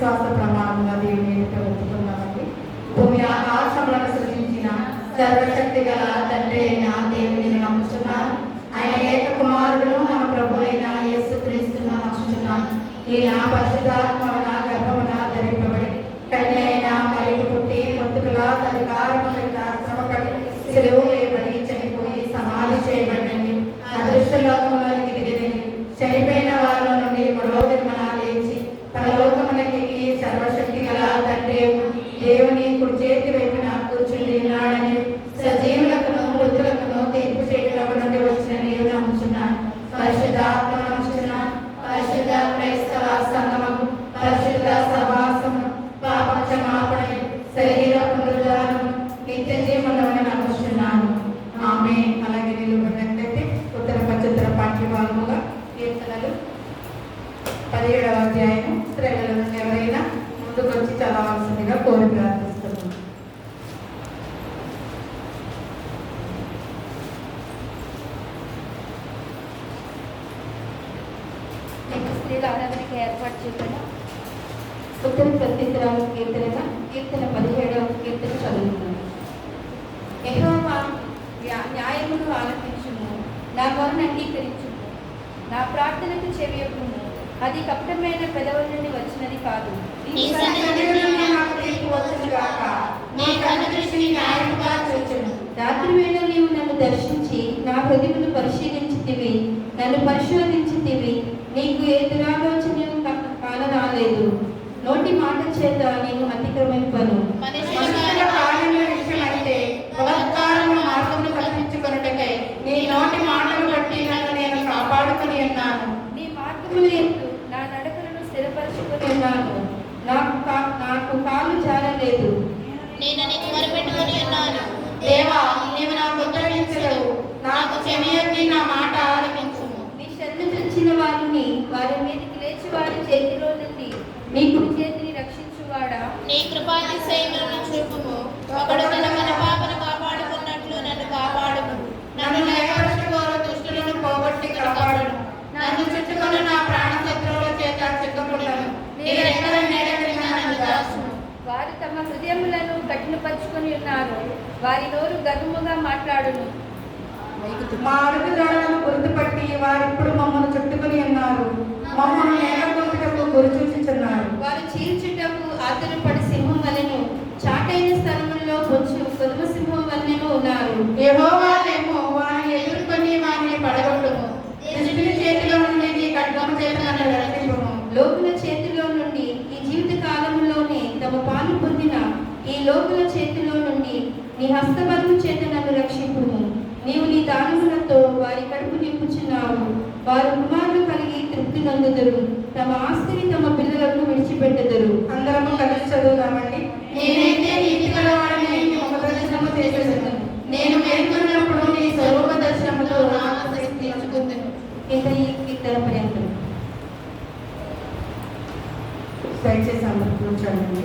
విశ్వాస ప్రమాణంగా దేవుని ఎదుట ఒప్పుకున్నామండి. భూమి ఆకాశములను సృజించిన సర్వశక్తి గల తండ్రి అయిన దేవుని నమ్ముతున్నాను. ఆయన ఏక కుమారుడు మన ప్రభు అయిన యేసుక్రీస్తును నమ్ముతున్నాను. ఈయన పరిశుద్ధాత్మన గర్భమున ధరింపబడి కన్య అయిన మరియు పుట్టి పొత్తులుగా అధికారము శ్రమపడి సిలువ వేయబడి చనిపోయి సమాధి చేయబడింది. అదృష్టలోకంలోనికి దిగి చనిపోయిన వారిలో నుండి మరో దినమున లేచి పరలోకమునకి సర్వశక్తి గల తండ్రి దేవుని కుడి చేతి వైపున కూర్చుని ఉన్నాడని సజీవులకును మృతులకును తీర్పు చేయడం నుండి వచ్చిన నేను నమ్ముచున్నాను. పరిశుద్ధాత్మ నమ్ముచున్నాను. పరిశుద్ధ క్రైస్తవ సంగమము, పరిశుద్ధ సహవాసము, పాప క్షమాపణ, శరీర పునరుద్ధానము, నిత్య జీవనమును నమ్ముచున్నాను. ఆమేన్. అలాగే నిలబడినట్లయితే ఉత్తర పచ్చత్తర పాఠ్యభాగముగా కీర్తనలు 17వ అధ్యాయం స్త్రీల నుండి ఎవరైనా ముందుకు వచ్చి చదవాల్సిందిగా కోరి ప్రార్థిస్తున్నాను. స్త్రీల ఆరాధనకి ఏర్పాటు చేసిన ఉత్తర ప్రత్యుత్తరాల కీర్తన 17వ కీర్తన చదువుతున్నాను. యెహోవా న్యాయమును ఆలకించుము, నా మొరను అంగీకరించుము, నా ప్రార్థనకు చెవియొగ్గుము. అది కపటమైన పెదవుల నుండి వచ్చినది కాదు. నీ సన్నిధిలో నాకు తీర్పు వచ్చును గాక. నీ కనుదృష్టి న్యాయముగా చూచును. రాత్రి వేళ నీవు నన్ను దర్శించి నా హృదయమును పరిశీలించితివి, నన్ను పరిశోధించితివి. నీకు ఏ దురాలోచన కానరాలేదు. నోటి మాట చేత నేను అతిక్రమింపను. మనుషుల కార్యముల విషయమైతే బలాత్కారము మార్గమును కల్పించుకొనుటకై నీ నోటి మాటలు బట్టి నన్ను నేను కాపాడుకుని ఉన్నాను. నీ మార్గముల యందు నా నడకలను స్థిరపరచుకొని ఉన్నాను. నాకు కాలు జారలేదు. నేను నీకు మొరపెట్టుకొని ఉన్నాను. దేవా, నీవు నాకు ఉత్తరించలేవు. నాకు చెవియొగ్గి నా మాట ఆలకించుము. నీ శరణు తెచ్చిన వారిని వారి మీదకి లేచి వారి చేతిలో నుండి నీ కుడి చేతిని రక్షించువాడా, నీ కృపాతిశయములను చూపుము. ఒకడు తన మన పాపను కాపాడుకున్నట్లు నన్ను కాపాడుము. నన్ను న్యాయపరచుకోరు దుష్టులను పోగొట్టి కాపాడును. నన్ను చుట్టుకొని నా ప్రాణ శత్రువుల చేత చిక్కకుండను. నీ రెక్కల నీడ క్రింద నన్ను దాచుము. వారు తమ హృదయములను కఠినపరుచుకొని ఉన్నారు. వారి నోరు గర్వముగా మాట్లాడును. మా అడుగుజాడలను గుర్తుపట్టి వారిప్పుడు మమ్మల్ని చుట్టుకుని ఉన్నారు. మమ్మల్ని నేలకొట్టుటకు గురి చూచుచున్నారు. వారు చీల్చుటకు ఆతురపడి సింహం వలెను, చాటైన స్థలముల్లో బొచ్చు కొదుమ సింహం వలెను ఉన్నారు. యెహోవానేమో వారిని ఎదుర్కొని వారిని పడగొట్టుము. దుష్టుని చేతిలో నుండి నీ ఖడ్గము చేత నన్ను రక్షించుము. లోకుల చేతిలో నుండి ఈ జీవిత కాలంలోనే తమ పాలు పొందిన ఈ లోకుల చేతిలో నుండి నీ హస్తబలము చేత నన్ను రక్షింపుము. నీవు నీ దానములతో వారి కడుపు నింపుచున్నావు. వారు కుమారులు కలిగి తృప్తి నందుదురు. తమ ఆస్తిని తమ పిల్లలకు విడిచిపెట్టెదరు. అందరము కలిసి చదువుదామండి. నేనైతే నీతి గలవాడని ముఖ దర్శనము చేసేదను. నేను మేల్కొన్నప్పుడు నీ స్వరూప దర్శనముతో నా ఆసక్తి తీర్చుకుందును. ఇంకా ఈ కీర్తన పర్యంతం దయచేసి అందరూ కూర్చోండి.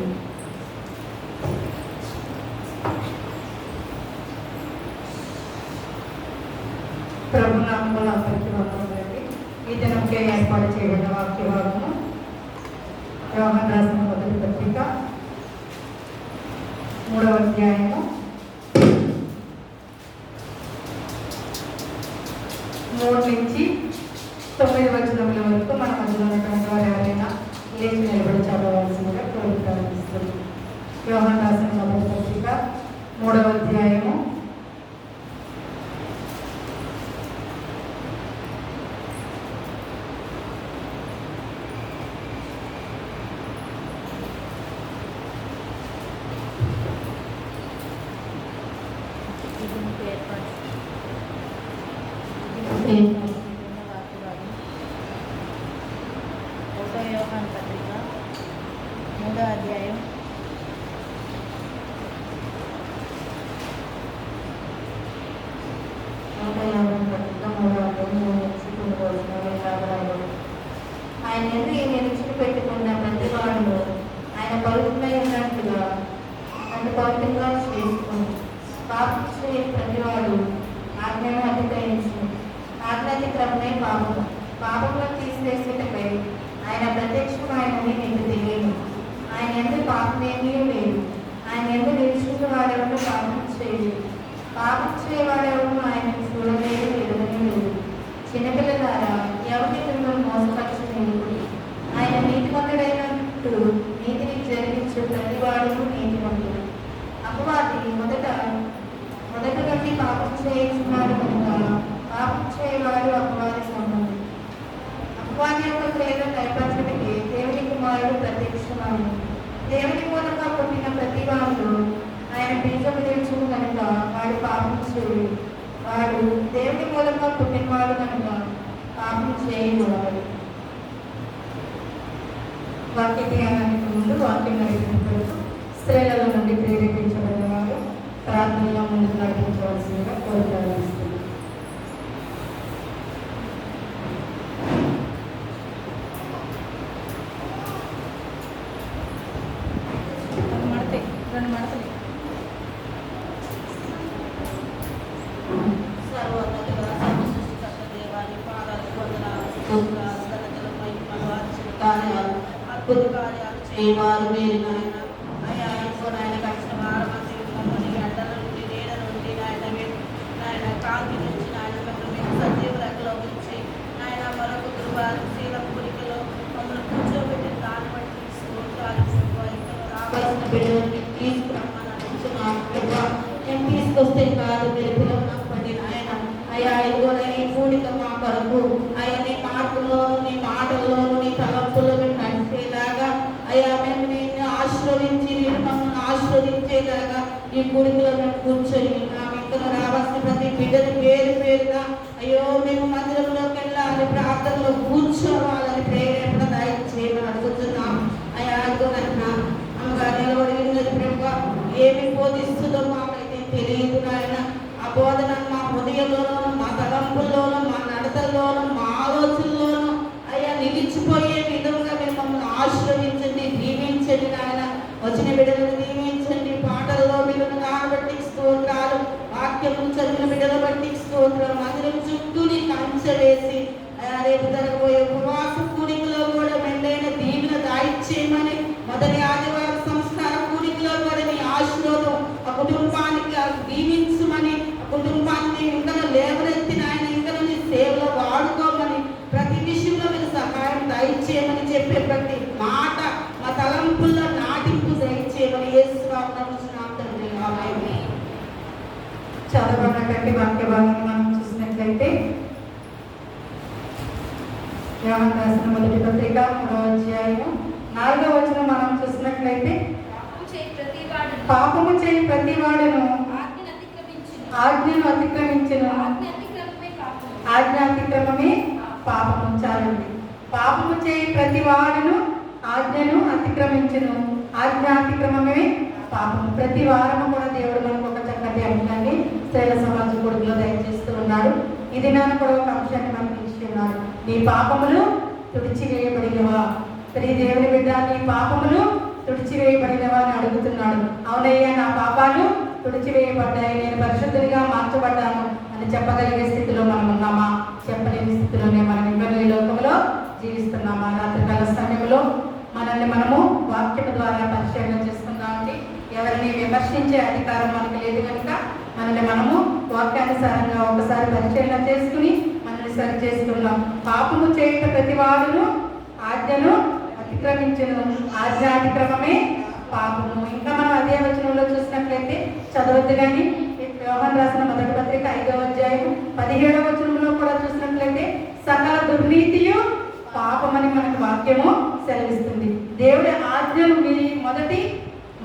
ప్రభునామములో అందరికీ వందనాలండి. ఈ దినంకే ఏర్పాటు చేయబడిన వాక్య భాగము యోహాను రాసిన మొదటి పత్రిక 3వ అధ్యాయము 3 నుంచి 9 వచనముల వరకు మన మధ్యలో ఉన్నటువంటి వారు ఎవరైనా లేచి నిలబడి చదవవలసిందిగా ప్రారంభిస్తుంది. యోహాను రాసిన మొదటి పత్రిక 3వ అధ్యాయము 3వ అధ్యాయం 150 ఆయన ఎందుకు ఈ నిరీక్షణ పెట్టుకున్న ప్రతివాడు ఆయన పవిత్రమై ఉన్నట్టుగా ఆయన పవిత్రంగా చేసుకుని పాపించే ప్రతివాడు ఆజ్ఞను అతిక్రమించు. ఆజ్ఞాతిక్రమమే పాపం. పాపంలో తీసివేసేటపై ఆయన ప్రత్యక్షమైనది నీకు తెలియదు. ఆయన ఎందుకు పాపమేమీ లేదు. ఆయన ఎందుకు నిలుచుకున్న వాడెవరు పాపం చేయలేదు. పాపం చేయవాడెవరు ఆయన చూడలేదు, ఎడవనే లేదు. చిన్నపిల్లలారా, ఎవరి మిమ్మల్ని మోసపరచలేదు. ఆయన నీతిమంతుడైనట్టు నీతిని జరిగించు ప్రతివాడును నీతిమంతుడు. అపవాది మొదట నుండి పాపం చేయించున్నాడు కనుక పాపం చేయవాడు అపవాది సంబంధం. అపవాది యొక్క క్రియను కైపరచడానికి దేవుని కుమారుడు ప్రత్యక్షమాడు. దేవుని మూలంగా పుట్టిన ప్రతి వాడు ఆయన బీజము తెలుసు కనుక వాడు పాపం చేయడు. వాడు దేవుని మూలంగా పుట్టినవాడు కనుక పాపం చేయకూడదు. వాక్య ధ్యానానికి ముందు వాక్యం నడిపించవచ్చు. స్త్రీలలో నుండి ప్రేరేపించబడిన వారు ప్రార్థనలో ముందుకు నడిపించవలసిందిగా కోరుకోవాల్సింది. అద్భుత కార్యాలు చేయవారు మీరు నాయన. అయ్యా ఇంకో నాయన కష్ట భారమంది మమ్మల్ని గడ్డల నుండి నీడ నుండి నాయన కాంతి నుంచి నాయన మమ్మల్ని సజీవ రెక్కలో ఉంచి నాయన మరొక దుర్వారి శీలం పురికలో మమ్మల్ని కూర్చోబెట్టిన దాన్ని బట్టి రావాల్సిన బిడ్డలని తీసుకురమ్మని నేను తీసుకొస్తే కాదు మీరు పిలవనప్పటి నాయన. అయ్యా ఇదిగోనైనా ఈ పూడిక మా కొరకు అయ్యా నీ మాటల్లోను నీ మాటల్లోను నీ తలంపులను నడిచేలాగా అయ్యా మేము నిన్ను ఆశీర్వదించి నేను మమ్మల్ని ఆశీర్వదించేలాగా ఈ పూడికలో మేము కూర్చొని నా ఇక్కడ రావాల్సిన ప్రతి బిడ్డని పేరు పేరుగా అయ్యో మేము మందిరంలోకి వెళ్ళాలి, ప్రార్థనలో కూర్చోవాలని ప్రేరేపణ దయచేయమని అడుగుతున్నాం. అయ్యా అడుగునన్నా అమ్మగారు నిలబడి ప్రేమ ఏమి బోధిస్తుందో మాకైతే తెలియదు నాయన. ఆ బోధన మా హృదయంలోనూ మా తలంపుల్లోనూ మా నడతల్లోనూ మా ఆలోచనలోనూ అయ్యా నిలిచిపోయే విధంగా మీరు మమ్మల్ని ఆశీర్వదించండి, దీవించండి నాయన. వచ్చిన బిడ్డలను దీవించండి, పాటల్లో బిడ్డను నానబట్టి స్తోత్రాలు, వాక్యము చదివిన బిడ్డలు బట్టి స్తోత్రాలు. మందిరం చుట్టూ నీ కంచె వేసి రేపు జరగబోయే ఉపవాస కూడికలో కూడా మెండైన దీవెన దాయిచ్చేయమని, మొదటి ఆదివారం సంస్కార కూడికలో కూడా నీ ఆశీర్వాదం ఆ కుటుంబానికి దీవించమని, ఆ కుటుంబాన్ని ఇంకా లేవనెత్తిన ఆయన ఇంకా నీ సేవలో వాడుకోమని, ప్రతి విషయంలో మీరు సహాయం దయచేయమని చెప్పే ప్రతి మాట మా తలంపుల్లో నాటింపు దయచేయమని యేసునామమున తండ్రి ఆమేన్. చదవబడినటువంటి వాక్య భాగాన్ని మనం చూసినట్లయితే యోహాను రాసిన మొదటి పత్రిక 3వ అధ్యాయము 4వ వచనం మనం చూసినట్లయితే పాపము చేయి ప్రతి వాడును ఆజ్ఞను అతిక్రమించిన ఆజ్ఞ అతిక్రమమే పాపము. చాలండి. పాపము చేయి ప్రతి వాడును ఆజ్ఞను అతిక్రమించును, ఆజ్ఞ అతిక్రమమే పాపము. ప్రతి వారము కూడా దేవుడు మనకు ఒక చక్కటి అంశాన్ని స్త్రీల సమాజ కొడుకులో దయచేస్తూ ఉన్నాడు. ఇది నాన్న కూడా ఒక అంశాన్ని మనకు ఇచ్చి ఉన్నాడు. నీ పాపములు తుడిచివేయబడినవా? ప్రతి దేవుని బిడ్డ నీ పాపములు తుడిచివేయబడినవా అని అడుగుతున్నాడు. అవునయ్యా, నా పాపాలు తుడిచివేయబడ్డాయి, నేను పరిశుద్ధుడిగా మార్చబడ్డాను అని చెప్పగలిగే స్థితిలో మనం ఉన్నామా? చెప్పలేని స్థితిలోనే మనం ఇంకా ఈ లోకంలో జీవిస్తున్నామా? రాత్రికాల సమయంలో మనల్ని మనము వాక్యం ద్వారా పరిశీలన చేసుకుందామండి. ఎవరిని విమర్శించే అధికారం మనకు లేదు కనుక మనల్ని మనము వాక్యానుసారంగా ఒకసారి పరిశీలన చేసుకుని మనల్ని సరి చేసుకున్నాం. పాపము చేయట ప్రతి వాడును ఆజ్ఞను అతిక్రమించును, ఆజ్ఞ అతిక్రమమే పాపము. ఇంకా మనం అదే వచనంలో చూసినట్లయితే చదవద్దు కానీ యోహాను రాసిన మొదటి పత్రిక 5వ అధ్యాయం 17వ వచనంలో కూడా చూసినట్లయితే సకల దుర్నీతియు పాపమని మనకు వాక్యము సెలవిస్తుంది. దేవుడి ఆజ్ఞను మీరి మొదటి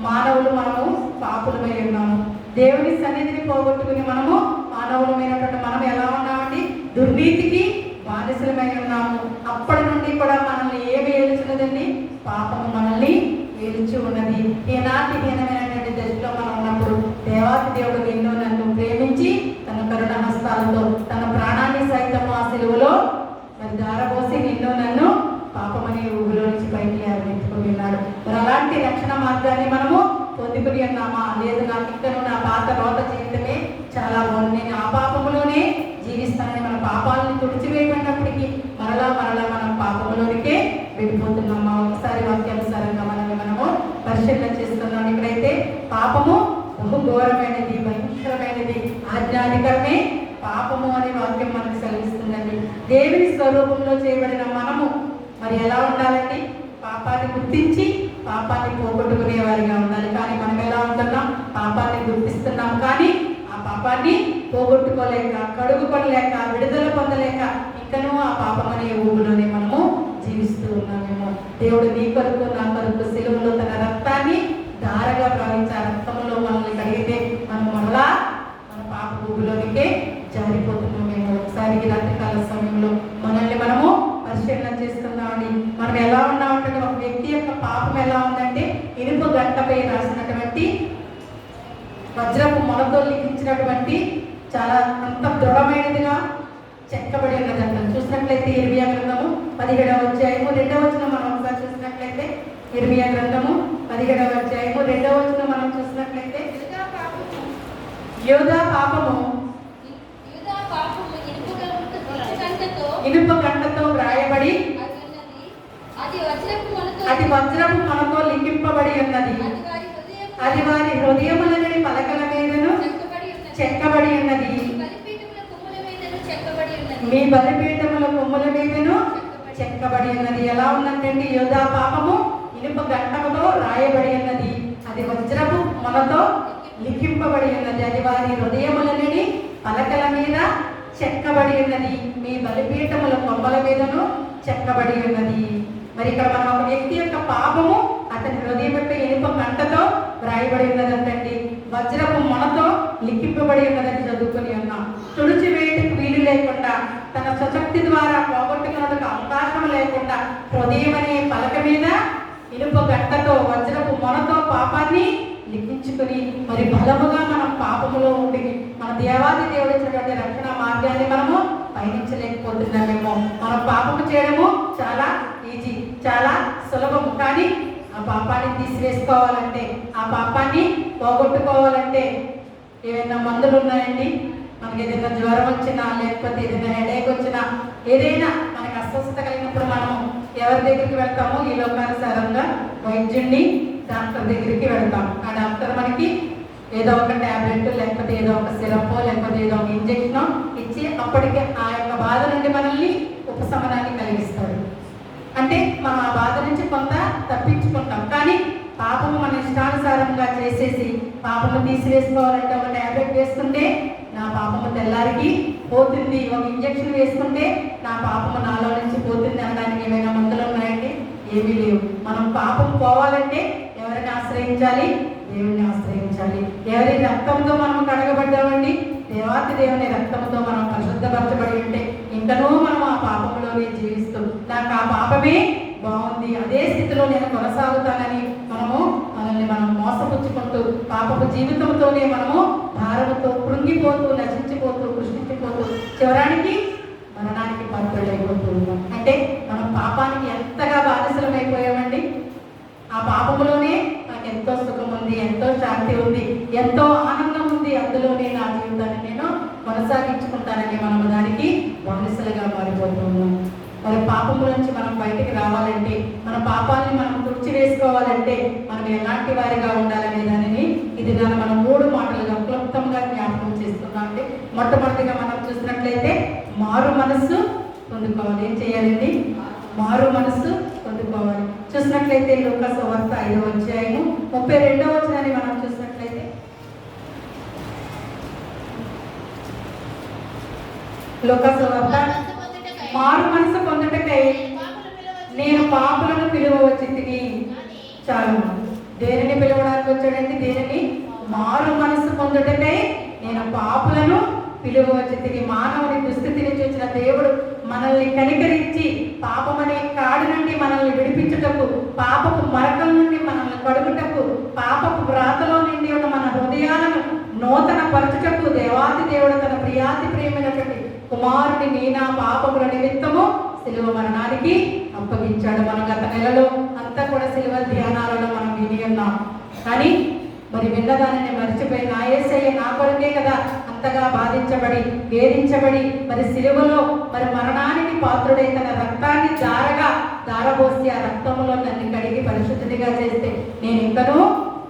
మానవులు మనము పాపులమై ఉన్నాము. దేవుని సన్నిధిని పోగొట్టుకుని మనము మానవులమైనటువంటి మనం ఎలా ఉన్నామండి? దుర్నీతికి బానిసలమై ఉన్నాము. అప్పటి నుండి కూడా మనల్ని ఏమి ఏలుచున్నదండి? పాపము మనల్ని ఏలుచు ఉన్నది. ఈనాటి హీనమైనటువంటి దశలో మనం ఉన్నప్పుడు దేవాతి దేవుడు ఎన్నో నన్ను ప్రేమించి తన కరుణ హస్తాలతో తన ప్రాణాన్ని సైతం ఆ సిలువలో మరి దారపోసి నిన్ను నన్ను పాపమని ఊబిలో నుంచి పైకి ఎత్తుకుని ఉన్నాడు. మరి అలాంటి రక్షణ మార్గాన్ని మనము పొందుకుని ఉన్నామా? లేదు, నాకు ఇక్కడ నా పాత రోత జీవితమే చాలా బాగుంది, నేను ఆ పాపములోనే జీవిస్తానని మన పాపాలను తుడిచివేయబడినప్పటికీ మరలా మనం పాపములోనికే వెళ్ళిపోతున్నామా? ఒకసారి వాక్యానుసారంగా మనల్ని మనము పాపము బహు ఘోరమైనది, భయంకరమైనది, ఆజ్ఞాధికరమే పాపము అనే వాక్యం మనకు సెలవిస్తుందండి. దేవుని స్వరూపంలో చేయబడిన మనము మరి ఎలా ఉండాలండి? పాపాన్ని గుర్తించి పాపాన్ని పోగొట్టుకునే వారిగా ఉండాలి. కానీ మనం ఎలా ఉంటున్నాం? పాపాన్ని గుర్తిస్తున్నాం కానీ ఆ పాపాన్ని పోగొట్టుకోలేక, కడుగుపడలేక, విడుదల పొందలేక ఇంకనూ ఆ పాపం అనే ఊబిలోనే మనము జీవిస్తూ ఉన్నామేమో. దేవుడు నీ కొరకు నా కొరకు సిలువలో తన రక్తాన్ని ధారగా ప్రవహించే రక్తంలో మనల్ని కడిగితే మనం మరలా మన పాప ఊబిలోనికే జారిపోతున్నామేమో. ఒకసారి రాత్రికాల సమయంలో మనల్ని మనము పరిశీలన చేసుకుందామండి. మనం ఎలా ఉన్నామంటే ఒక వ్యక్తి యొక్క పాపం ఎలా ఉందంటే ఇనుప గంటపై రాసినటువంటి వజ్రపు మొలతో లిఖించినటువంటి చాలా అంత దృఢమైనదిగా చెక్కబడి ఉన్నదంట. చూసినట్లయితే ఇర్మియా గ్రంథము 17వ అధ్యాయము 2వ వచనం మనం ఒకసారి చూసినట్లయితే ఇర్మియా గ్రంథము 17వ అధ్యాయము 2వ వచనం మనం చూసినట్లయితే యోధా పాపము ఇనుప గంటతో వ్రాయబడి అది వజ్రపు మొలతో లిఖింపబడి ఉన్నది. అది వారి హృదయములని పలకల మీదను చెక్కబడి ఉన్నది. మీ బలిపీఠముల కొమ్ముల మీదను చెక్కబడి ఉన్నది. ఎలా ఉన్నదంటే యోధా పాపము ఇనుప గంటముతో రాయబడి ఉన్నది. అది వజ్రపు మొలతో లిఖింపబడి ఉన్నది. అది వారి హృదయములని పలకల మీద చెక్కబడి ఉన్నది. మీ బలిపీఠముల కొమ్మల మీదను చెక్కబడి ఉన్నది. మరి ఇక్కడ మనం ఒక వ్యక్తి యొక్క పాపము అతని హృదయం యొక్క ఇనుప గంటతో వ్రాయబడి ఉన్నదంటండి. వజ్రపు మొనతో లిఖింపబడి ఉన్నదని చదువుకుని ఉన్నాం. తుడిచివేయటకు వీలు లేకుండా, తన స్వశక్తి ద్వారా పోగొట్టుకున్నట్టుకు అవకాశం లేకుండా హృదయం అనే పలక మీద ఇనుప గంటతో వజ్రపు మొనతో పాపాన్ని లిఖించుకుని మరి బలముగా మనం పాపములో ఉండి మన దేవాది దేవుడు ఇచ్చినటువంటి రక్షణ మార్గాన్ని మనము పయనించలేకపోతున్నామేమో. మనం పాపము చేయడము చాలా ఈజీ, చాలా సులభము. కానీ ఆ పాపాన్ని తీసివేసుకోవాలంటే, ఆ పాపాన్ని పోగొట్టుకోవాలంటే ఏదైనా మందులు ఉన్నాయండి? మనకి ఏదైనా జ్వరం వచ్చినా, లేకపోతే ఏదైనా హెడేక్ వచ్చినా, ఏదైనా మనకి అస్వస్థత కలిగినప్పుడు మనము ఎవరి దగ్గరికి వెళ్తామో? ఈ లోకానుసారంగా వైద్యుడిని, డాక్టర్ దగ్గరికి వెళ్తాం. ఆ డాక్టర్ మనకి ఏదో ఒక ట్యాబ్లెట్, లేకపోతే ఏదో ఒక సిరప్, లేకపోతే ఏదో ఒక ఇంజెక్షన్ ఇచ్చి అప్పటికే ఆ యొక్క బాధ నుండి మనల్ని ఉపశమనాన్ని కలిగిస్తాడు. అంటే మనం ఆ బాధ నుంచి కొంత తప్పించుకుంటాం. కానీ పాపము మన ఇష్టానుసారంగా చేసేసి పాపము తీసివేసుకోవాలంటే ఒక ట్యాబ్లెట్ వేసుకుంటే నా పాపము తెల్లారికి పోతుంది, ఒక ఇంజెక్షన్ వేసుకుంటే నా పాపము నాలో నుంచి పోతుంది అనడానికి ఏమైనా మందులు ఉన్నాయండి? ఏమీ లేవు. మనం పాపం పోవాలంటే ఎవరిని ఆశ్రయించాలి? దేవుని ఆశ్రయించాలి. ఎవరి రక్తంతో మనం కడగబడ్డామండి? దేవాతి దేవుని రక్తంతో మనం పరిశుద్ధపరచబడి ఉంటే ఇంకనూ మనం ఆ పాపంలోనే జీవిస్తూ నాకు ఆ పాపమే బాగుంది, అదే స్థితిలో నేను కొనసాగుతానని మనల్ని మనం మోసపుచ్చుకుంటూ పాపపు జీవితంతోనే మనము భారముతో కృంగిపోతూ, నశించిపోతూ, కృషించిపోతూ చివరానికి మరణానికి పాత్రలైపోతూ ఉన్నాం. అంటే మనం పాపానికి ఎంతగా బానిసలమైపోయామండి. ఆ పాపములోనే నాకు ఎంతో సుఖం ఉంది, ఎంతో శాంతి ఉంది, ఎంతో ఆనందం ఉంది, అందులోనే నా జీవితాన్ని నేను కొనసాగించుకుంటానని మనం దానికి బానిసలుగా మారిపోతున్నాం. మరి పాపము నుంచి మనం బయటికి రావాలంటే, మన పాపాలని మనం తుడిచివేసుకోవాలంటే మనం ఎలాంటి వారిగా ఉండాలనే దానిని ఇది మనం 3 మాటలుగా క్లుప్తంగా జ్ఞాపకం చేస్తున్నాం. అంటే మొట్టమొదటిగా మనం చూసినట్లయితే మారు మనస్సు పొందుకోవాలి. ఏం చేయాలండి? మారు మనస్సు పొందుకోవాలి. చూసినట్లయితే లూకా సువార్త 5వ అధ్యాయము 32వ వచనాన్ని మనం చూసినట్లయితే లూకా సువార్త మారు మనసు పొందుటకై నేను పాపులను పిలువవచ్చితిని. చాలు. దేనిని పిలవడానికి వచ్చాడండి? దేనిని? మారు మనసు పొందుటకై నేను పాపులను పిలువవచ్చితిని. మానవుని దుస్థితిని చూసిన దేవుడు మనల్ని కనికరించి పాపమనే కాడి నుండి మనల్ని విడిపించుటకు, పాపపు మరకల నుండి మనల్ని కడుగుటకు, పాపపు వ్రాతలో నుండి ఉన్న మన హృదయాలను నూతన పరచుటకు దేవాది దేవుడు తన ప్రియాతి ప్రేమైనటువంటి కుమారుని నీనా పాపముల నిమిత్తము శిలువ మరణానికి అప్పగించాడు. మనం గత నెలలో అంతా కూడా శిలువ ధ్యానాలలో మనం విని ఉన్నాం. కానీ మరి విన్నదానిని మర్చిపోయి నా యేసయ్య నా కొరకే కదా అంతగా బాధించబడి, వేధించబడి, మరి శిలువలో మరి మరణానికి పాత్రుడై తన రక్తాన్ని దారపోసి ఆ రక్తంలో నన్ను కడిగి పరిశుద్ధిగా చేస్తే నేను ఇంకనూ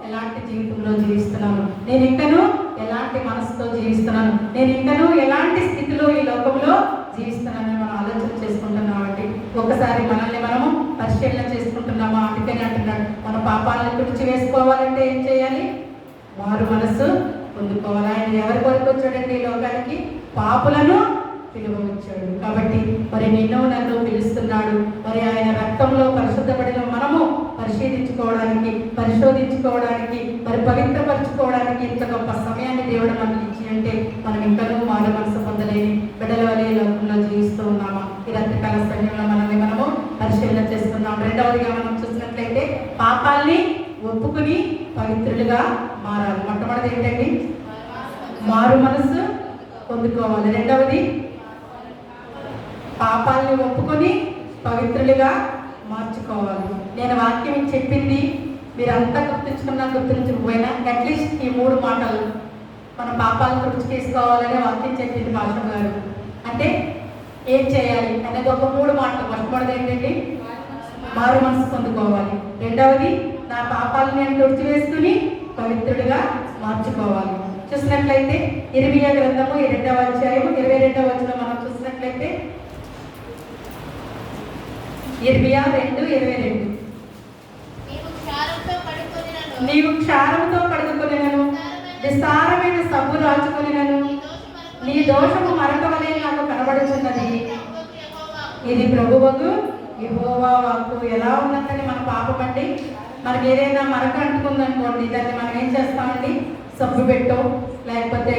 ఎలాంటి జీవితంలో జీవిస్తున్నాను, నేను ఇంకనూ ఎలాంటి మనసుతో జీవిస్తున్నాను, నేను ఇంకనూ ఎలాంటి స్థితిలో ఈ లోకంలో జీవిస్తున్నానని మనం ఆలోచన చేసుకుంటున్నామండి. ఒకసారి మనల్ని మనము పరిశీలన చేసుకుంటున్నామా? అందుకని అంటున్నాడు, మన పాపాలను తుడిచి వేసుకోవాలంటే ఏం చేయాలి? మారు మనసు పొందుకోవాలి. ఆయన ఎవరి కొరకు వచ్చాడండి ఈ లోకానికి? పాపులను పిలువ వచ్చాడు. కాబట్టి మరి నిన్ను నన్ను పిలుస్తున్నాడు. మరి ఆయన రక్తంలో పరిశుద్ధపడిన మనము పరిశోధించుకోవడానికి మరి పవిత్రపరచుకోవడానికి ఇంత గొప్ప సమయాన్ని దేవుడు మనకి ఇచ్చి అంటే మనం ఇంకనూ మారు మనసు పొందలేని బిడ్డల వలె లోకంలో జీవిస్తూ ఉన్నామా? ఈ రాత్రికాల సమయంలో మనము పరిశీలన చేస్తున్నాం. రెండవదిగా మనం చూసినట్లయితే పాపాల్ని ఒప్పుకుని పవిత్రులుగా మారాలి. మొట్టమొదటి ఏంటండి? మారు మనసు పొందుకోవాలి. రెండవది పాపాలని ఒప్పుకొని పవిత్రులుగా మార్చుకోవాలి. నేను వాక్యం చెప్పింది మీరంతా గుర్తుంచకపోయినా అట్లీస్ట్ ఈ 3 మాటలు మన పాపాలను తుడిచికేసుకోవాలనే వాక్యం చెప్పింది భాషం గారు. అంటే ఏం చేయాలి అనేది ఒక 3 మాటలు. మొట్టమొదటి ఏంటంటే మారు మనసు పొందుకోవాలి. రెండవది నా పాపాలను నేను తుడిచివేసుకుని పవిత్రుడిగా మార్చుకోవాలి. చూసినట్లయితే ఇర్మియా గ్రంథము 2వ అధ్యాయము 22వ వచనం మనం చూసినట్లయితే ఇర్మియా 2:22 నీవు క్షారంతో కడుగుకొనినను విస్తారమైన సబ్బు రాచుకొనినను నీ దోషము మరొక వలె నాకు కనబడుతున్నది. ఇది ప్రభువగు యెహోవా వాక్కు. ఎలా ఉన్నదని మన పాపం అండి. మనకి ఏదైనా మరక అంటుకుందనుకోండి, దాన్ని మనం ఏం చేస్తామండి? సబ్బు పెట్టో లేకపోతే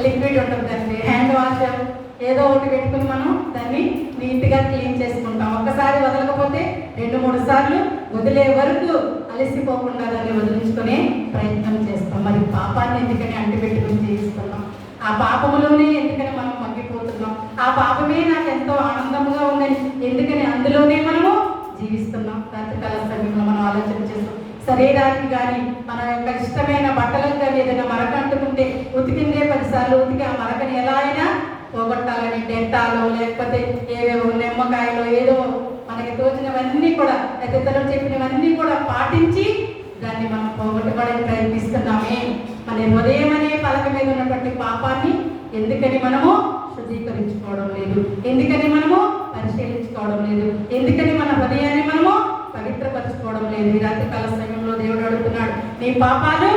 లిక్విడ్ ఉంటుందండి, హ్యాండ్ వాష్ ఏదో ఒకటి పెట్టుకుని మనం దాన్ని నీట్గా క్లీన్ చేసుకుంటాం. ఒక్కసారి వదలకపోతే 2-3 సార్లు వదిలే వరకు అలసిపోకుండా దాన్ని వదిలించుకునే ప్రయత్నం చేస్తాం. మరి పాపాన్ని ఎందుకని అంటిపెట్టుకుని జీవిస్తున్నాం? ఆ పాపములోనే ఎందుకని మనం మగ్గిపోతున్నాం? ఆ పాపమే నాకు ఎంతో ఆనందంగా ఉందని ఎందుకని అందులోనే మనము జీవిస్తున్నాం? రాత్రికాల సమయంలో మనం ఆలోచన చేస్తాం. శరీరానికి కానీ మన యొక్క ఇష్టమైన బట్టలకు కానీ ఏదైనా మరక అంటుకుంటే ఉతికిందే 10 సార్లు ఉతికి ఆ మరకని ఎలా అయినా పోగొట్టాలని డెట్టాలో లేకపోతే ఏవేవో నిమ్మకాయలో ఏదో మనకి తోచినవన్నీ కూడా ఇతరులు చెప్పినవన్నీ కూడా పాటించి దాన్ని మనం పోగొట్టుకోవడానికి ప్రయత్నిస్తున్నామే. మన హృదయం అనే పలక మీద ఉన్నటువంటి పాపాన్ని ఎందుకని మనము శుద్ధీకరించుకోవడం లేదు? ఎందుకని మనము పరిశీలించుకోవడం లేదు? ఎందుకని మన హృదయాన్ని మనము పవిత్రపరచుకోవడం లేదు? ఈ రాత్రికాల సమయంలో దేవుడు అడుగుతున్నాడు, నీ పాపాలు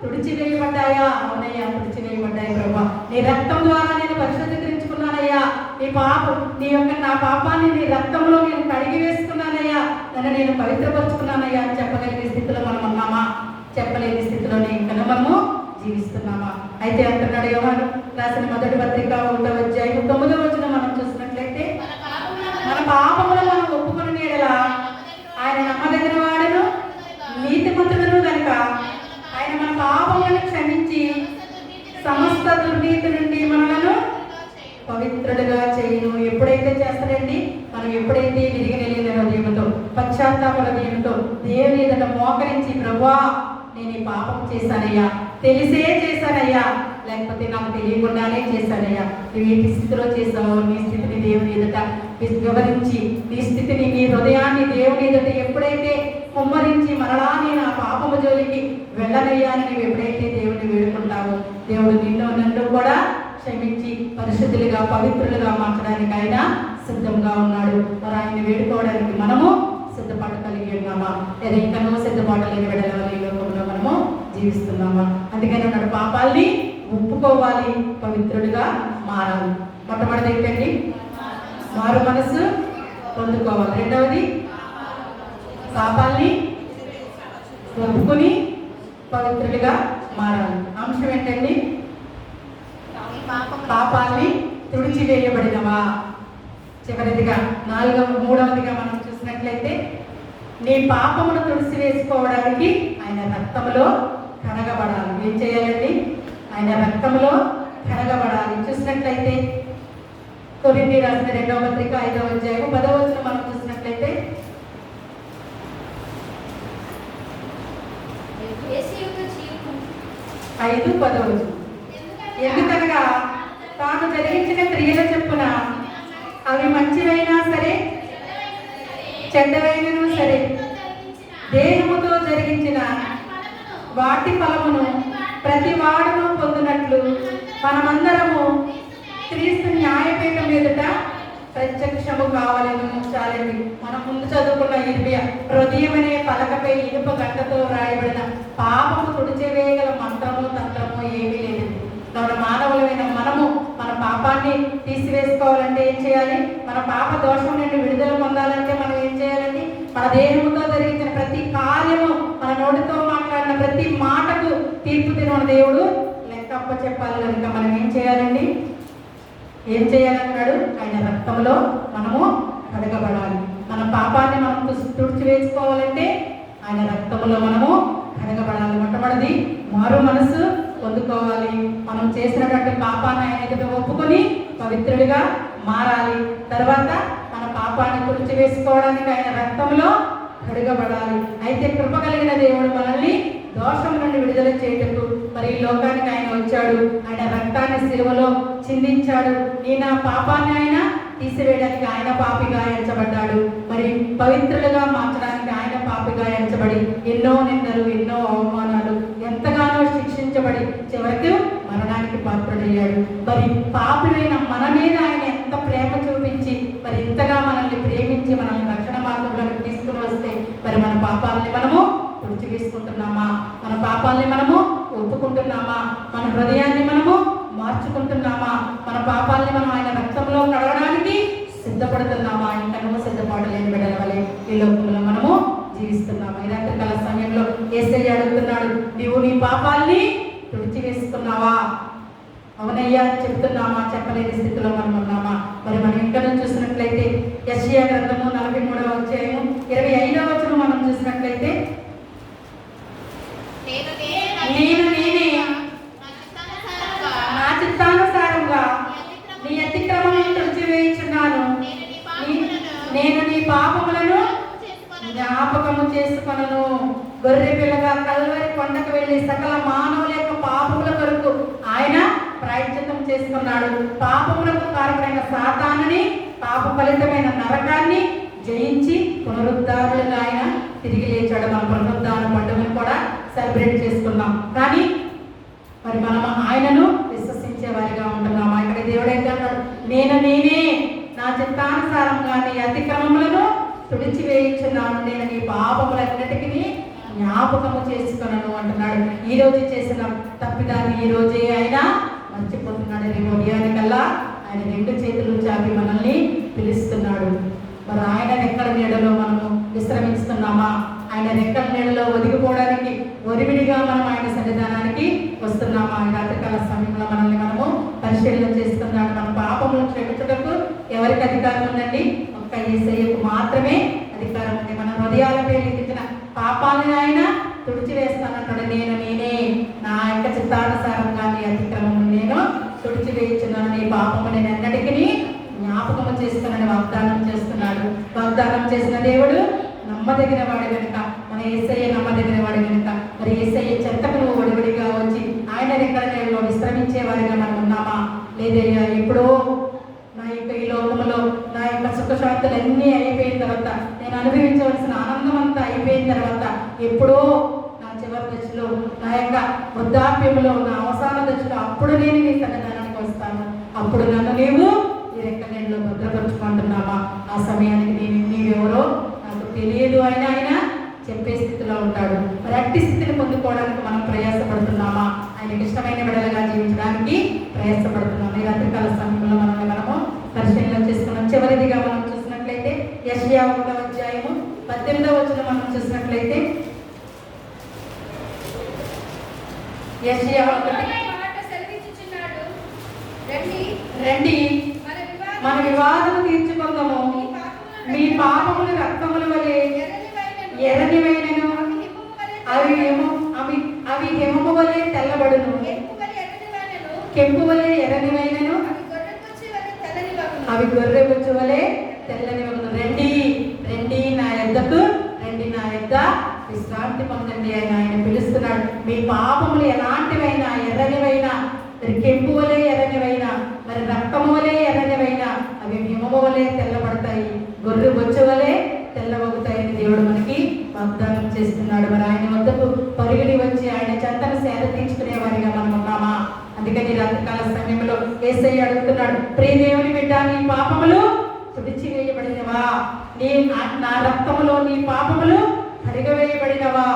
తుడిచివేయబడ్డాయా? అవునయ్యా, తుడిచివేయబడ్డాయి ప్రభా. నీ రక్తం ద్వారా నేను పరిశుద్ధీకరించుకున్నానయ్యా. నా పాపాన్ని నీ రక్తంలో నేను కడిగి వేసుకున్నానయ్యా, నన్ను నేను పవిత్రపరుచుకున్నానయ్యా అని చెప్పగలిగే స్థితిలో మనం ఉన్నామా? చెప్పలేని స్థితిలోనే ఇంకా మనము జీవిస్తున్నామా? అయితే అంటున్నాడు యోహాను రాసిన మొదటి పత్రిక 1వ అధ్యాయం 9వ వచనం మనం చూసినట్లయితే మన పాపములను మనం ఒప్పుకుని ఎడలా ఆయన నమ్మదగిన వాడును నీతిమంతుడును గనుక ఆయన మన పాపములను క్షమించి సమస్త దుర్నీతి నుండి మనలను పవిత్రులుగా చేయను. ఎప్పుడైతే చేస్తారండి? మనం ఎప్పుడైతే విరిగి నెలిగిన హృదయంతో పశ్చాత్తాప హృదయంతో దేవుని ఎదుట మోకరించి, ప్రభువా నేను ఈ పాపం చేశానయ్యా, తెలిసే చేశానయ్యా, లేకపోతే నాకు తెలియకుండానే చేశానయ్యా, నువ్వు ఏ స్థితిలో చేసావో నీ స్థితిని దేవుని ఎదుట వివరించి నీ స్థితిని నీ హృదయాన్ని దేవుని ఎదుట ఎప్పుడైతే కుమ్మరించి మరలా నేను ఆ పాపము జోలికి వెళ్ళనయ్యా అని నువ్వు ఎప్పుడైతే దేవుని వేడుకుంటావో దేవుడు నిన్ను నన్ను కూడా క్షమించి పరిశుద్ధులుగా పవిత్రులుగా మార్చడానికి ఆయన సిద్ధంగా ఉన్నాడు. మరి ఆయన్ని వేడుకోవడానికి మనము సిద్ధపాటు కలిగి ఉన్నామా? లేదా ఇంకనో సిద్ధపాటులేని వెళ్ళాలి ఈ లోకంలో మనము జీవిస్తున్నామా? అందుకని ఉన్నాడు పాపాల్ని ఒప్పుకోవాలి, పవిత్రుడిగా మారాలి. మొట్టమొదటి ఏంటండి? మారు మనసు పొందుకోవాలి. రెండవది పాపాల్ని ఒప్పుకుని పవిత్రుడిగా మారాలి. అంశం ఏంటండి? పాపాల్ని తుడిచివేయబడినవా? చివరిదిగా మూడవదిగా మనం చూసినట్లయితే నీ పాపమును తుడిచివేసుకోవడానికి ఆయన రక్తంలో కడగబడాలి. ఏం చేయాలండి? ఆయన రక్తంలో కడగబడాలి. చూసినట్లయితే కొరింథీ రాసిన 2వ పత్రిక 5వ అధ్యాయం 10వ వచనం మనం చూసినట్లయితే 5:10 వచనం, ఎందుకనగా తాను జరిగించిన క్రియల చొప్పున అవి మంచివైనా సరే చెడ్డవైనను సరే దేహముతో జరిగించిన వాటి ఫలమును ప్రతి వాడును పొందినట్లు మనమందరము క్రీస్తు న్యాయపీఠం ఎదుట ప్రత్యక్షము కావాలని చాలండి. మనం ముందు చదువుకున్న ఇర్మియా హృదయమనే పలకపై ఇనుప గంటతో రాయబడిన పాపము తుడిచివేయగల మంత్రము తంత్రము ఏమీ లేదండి. మన మానవులమైన మనము మన పాపాన్ని తీసివేసుకోవాలంటే ఏం చేయాలి? మన పాప దోషం నుండి విడుదల పొందాలంటే మనం ఏం చేయాలండి? మన దేహముతో జరిగించిన ప్రతి కార్యము, మన నోటితో మాట్లాడిన ప్రతి మాటకు తీర్పు తిన దేవుడు లెక్కప్ప చెప్పాలి కనుక మనం ఏం చేయాలండి? ఏం చేయాలన్నాడు? ఆయన రక్తంలో మనము కడగబడాలి. మన పాపాన్ని మనం తుడిచివేసుకోవాలంటే ఆయన రక్తంలో మనము కడగబడాలి. మొట్టమొదటిది మారు మనసు పొందుకోవాలి. మనం చేసినటువంటి పాపాన్ని ఆయన ఎదుట ఒప్పుకొని పవిత్రుడిగా మారాలి. తర్వాత మన పాపాన్ని తుడిచివేసుకోవడానికి ఆయన రక్తంలో కడగబడాలి. అయితే కృప కలిగిన దేవుడు మనల్ని దోషం నుండి విడుదల చేయుటకు మరి ఈ లోకానికి ఆయన వచ్చాడు. ఆయన రక్తాన్ని సిలువలో చిందించాడు. ఈ నా పాపాన్ని ఆయన తీసివేయడానికి ఆయన పాపిగా ఎంచబడ్డాడు. మరి పవిత్రులుగా మార్చడానికి ఆయన పాపిగా ఎంచబడి ఎన్నో నిందలు, ఎన్నో అవమానాలు, ఎంతగానో శిక్షించబడి చివరికి మరణానికి పాత్రుడయ్యాడు. మరి పాపులైన మన మీద ఆయన ఎంత ప్రేమ చూపించి మరి ఇంతగా మనల్ని ప్రేమించి మనల్ని రక్షణ మార్గంలోకి తీసుకుని వస్తే మరి మన పాపాలని మనము తుడిచివేసుకుంటున్నామా? మన పాపాలని మనము ఒప్పుకుంటున్నామా? మన హృదయాన్ని మనము మార్చుకుంటున్నామా? మన పాపాలని మనం ఆయన రక్తంలో కడగడానికి సిద్ధపడుతున్నామా? ఇంకా నువ్వు సిద్ధపడలేని బిడ్డల వలె ఈ లోకంలో మనము జీవిస్తున్నామా? ఈ రాత్రికాల సమయంలో యేసయ్య అడుగుతున్నాడు, నీవు నీ పాపాలని తుడిచివేసుకున్నావా? అవునయ్యా చెప్తున్నామా? చెప్పలేని స్థితిలో మనం ఉన్నామా? మరి మనం ఇక్కడ చూసినట్లయితే యెషయా గ్రంథము 43వ అధ్యాయము 25వ వచనం మనం చూసినట్లయితే నేను నేనే నా చిత్తానుసారంగా నీ అతిక్రమములను తుడిచివేయుచున్నాను. నేను నీ పాపములను జ్ఞాపకము చేసుకొనను. గొర్రె పిల్లగా కల్వరి కొండకు వెళ్ళి సకల మానవుల యొక్క పాపముల కొరకు ఆయన ప్రాయశ్చిత్తం చేసుకున్నాడు. పాపములకు కారణమైన సాతానుని, పాప ఫలితమైన నరకాన్ని జయించి పునరుద్ధారులుగా ఆయన తిరిగి లేచాడు. మన పునరుద్ధాన పండుగను కూడా సెలబ్రేట్ చేసుకున్నాం. కానీ మరి మనం ఆయనను విశ్వసించే వారిగా ఉంటున్నాం. ఇక్కడ దేవుడు అయితే అన్నాడు, నేనే నా చిత్తానుసారంగా నీ అతిక్రమములను తుడిచివేయించున్నాను. నేను నీ పాపములన్నిటికీ జ్ఞాపకము చేసుకున్నాను అంటున్నాడు. ఈ రోజు చేసిన తప్పిదాన్ని ఈ రోజే ఆయన మర్చిపోతున్నాడు. రేపు ఉదయానికల్లా ఆయన 2 చేతులు చాపి మనల్ని పిలుస్తున్నాడు. మరి ఆయన రెక్కల నీడలో మనము విశ్రమిస్తున్నామా? ఆయన రెక్కల నీడలో ఒదిగిపోవడానికి ఒరివిడిగా మనం ఆయన సన్నిధానానికి వస్తున్నామా? ఈ రాత్రికాల సమయంలో మనల్ని మనము పరిశీలన చేస్తున్నాడు. మన పాపములను క్షమించుటకు ఎవరికి అధికారం ఉందండి? ఒక్క యేసయ్యకు మాత్రమే అధికారం ఉంది. మన హృదయాలపై లిఖించిన పాపాలను ఆయన తుడిచివేస్తానంటాడు. నేనే నా యొక్క చిత్తానుసారంగా నీ అతిక్రమము నేను తుడిచివేయించున్నాను. నీ పాపము నేను ఎన్నటికీ జ్ఞాపకము చేస్తున్నాను వాగ్దానం చేస్తున్నాడు. వాగ్దానం చేసిన దేవుడు నమ్మదగిన వాడు కనుక, మన యేసయ్య నమ్మదగిన వాడు కనుక మరి యేసయ్య చెంతకు నువ్వు ఒడివడిగా వచ్చి ఆయన రెక్కల నీడలో విశ్రమించే వారిగా మనం ఉన్నామా? లేదయ్యా ఎప్పుడో నా యొక్క ఈ లోకంలో నా యొక్క సుఖశాంతులు అన్నీ అయిపోయిన తర్వాత, నేను అనుభవించవలసిన ఆనందం అంతా అయిపోయిన తర్వాత, ఎప్పుడో నా చివరి దశలో, నా యొక్క వృద్ధాప్యంలో, నా అవసాన దశలో అప్పుడు నేను నీ సన్నిధానానికి వస్తాను. అప్పుడు నన్ను నీవు ఈ రెక్క నీడలో భద్రపరుచుకుంటున్నావా? ఆ సమయానికి నీవెవరో నాకు తెలియదు అని ఆయన చెప్పే స్థితిలో ఉంటాడు. మరి అట్టి స్థితిని పొందుకోవడానికి మనం ప్రయాసపడుతున్నామా? ఆయనకి ఇష్టమైన బిడ్డలుగా జీవించడానికి ప్రయాసపడుతున్నాం. ఈ రాత్రికాల సమయంలో మనము పరిశీలన చేసుకున్నాం. చివరిదిగా మనం చూసినట్లయితే యెషయా 1వ అధ్యాయము 18వ వచనం మనం చూసినట్లయితే యెషయా 1 రండి మన వివాదము తీర్చుకుందాము. మీ పాపములు రక్తముల వలె ఎర్రనివైనను అవి హిమము వలె తెల్లబడును. కెంపు వలె ఎర్రనివైనను అవి గొర్రె బొచ్చు వలె తెల్లనివగును. రండి నా యొద్దకు రండి, నా యొద్ద విశ్రాంతి పొందండి అని ఆయన పిలుస్తున్నాడు. మీ పాపములు ఎలాంటివైనా, ఎర్రనివైనా, మరి కెంపు వలె ఎర్రనివైనా, మరి రక్తము వలె ఎర్రనివైనా అవి హిమము వలె తెల్లబడతాయి, గొర్రె బొచ్చు వలె తెల్లబోగుతాయని దేవుడు మనకి వాగ్దానం చేస్తున్నాడు. మరి ఆయన వద్దకు పరుగుని వచ్చి ఆయన చెంతను సేద తీర్చుకునేవారిగా మనం ఉన్నామా? అందుకని రాత్రికాల సమయంలో యేసయ్య అడుగుతున్నాడు, ప్రియ దేవుని బిడ్డ, నీ పాపములు తుడిచివేయబడినవా? నా రక్తములో నీ పాపములు కడిగవేయబడినవా?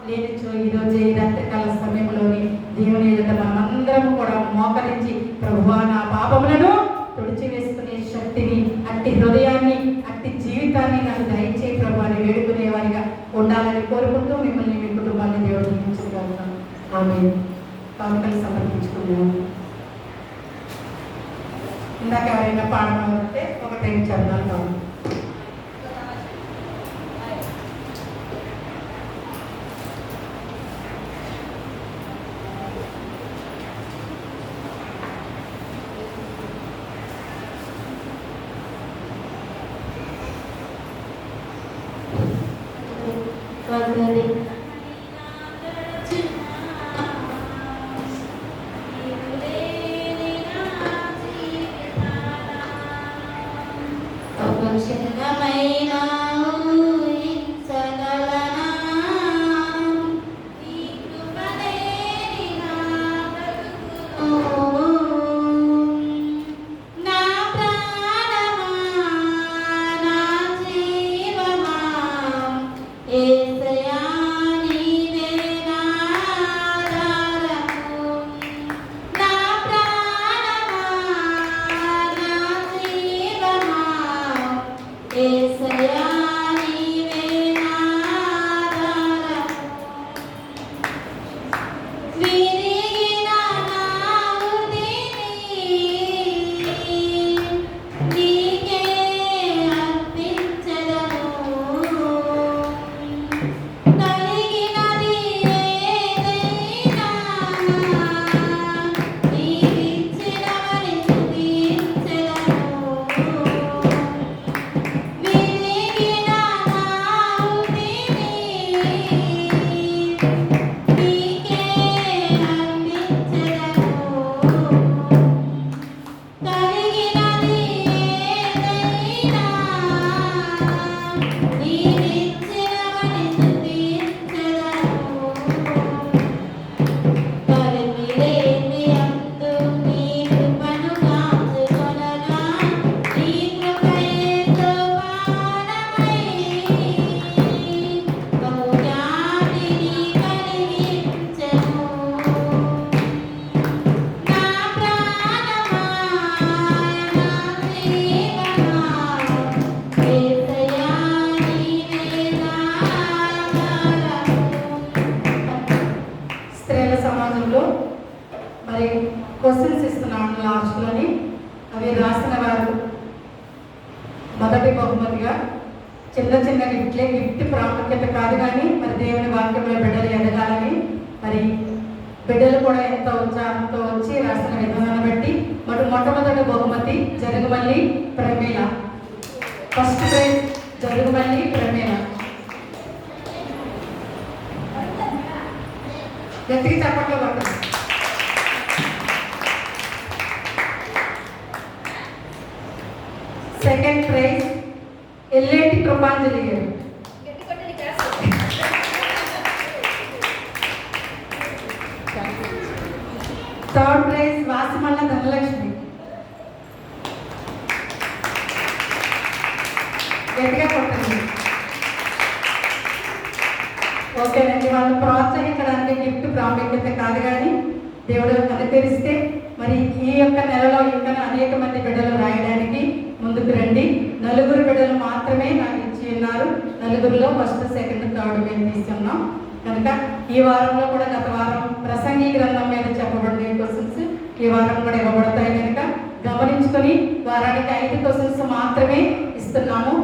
లేనిచో ఈరోజు ఈ రాత్రికాల సమయంలోని దేవుని ఎదుట మనమందరం కూడా మోకరించి, ప్రభువా నా పాపములను తుడిచివేసుకునే శక్తిని, అట్టి హృదయాన్ని, అట్టి జీవితాన్ని నాకు దయచేయి ప్రభు అని వేడుకునేవారిగా ఉండాలని కోరుకుంటూ మిమ్మల్ని, మీ కుటుంబాన్ని దేవుడు దీవించగలుగుతాను. ఆమేన్. కానుకలు సమర్పించుకున్నాము. ఇందాక ఎవరైనా పాడమంటే ఒక 2 చరణాలు కావాలి. క్వశ్చన్స్ ఇస్తున్నాను లాస్ట్లోని. అవి రాసిన వారు మొదటి బహుమతిగా చిన్న చిన్న గిఫ్ట్లే. గిఫ్ట్ ప్రాముఖ్యత కాదు, కానీ మరి దేవుని వాక్యంలో బిడ్డలు ఎదగాలని, మరి బిడ్డలు కూడా ఎంతో ఉత్సాహంతో వచ్చి రాసిన విధానాన్ని బట్టి మొట్టమొదటి బహుమతి జరుగుమల్లి ప్రమీల. First prize Jarugumalli Pramila. గట్టిగా చప్పట్లో పడుతుంది. Second prize Elleti Krupanjali garu. Third prize Vasimalla Dhanalakshmi. గట్టిగా కొట్టండి. ఓకేనండి. వాళ్ళు ప్రోత్సహించడానికి గిఫ్ట్ ప్రాముఖ్యత కాదు, కానీ దేవుడు అనుకరిస్తే మరి ఈ యొక్క నెలలో ఇంకా అనేక మంది బిడ్డలు రాయడానికి ముందుకు రండి. 4 బిడ్డలు మాత్రమే నాకు ఇచ్చి ఉన్నారు. 4లో ఫస్ట్, సెకండ్, థర్డ్ మేము తీసుకున్నాం కనుక ఈ వారంలో కూడా గత వారం ప్రసంగి గ్రంథం మీద చెప్పబడిన క్వశ్చన్స్ ఈ వారం కూడా ఇవ్వబడతాయి కనుక గమనించుకొని వారానికి 5 క్వశ్చన్స్ మాత్రమే ఇస్తున్నాము.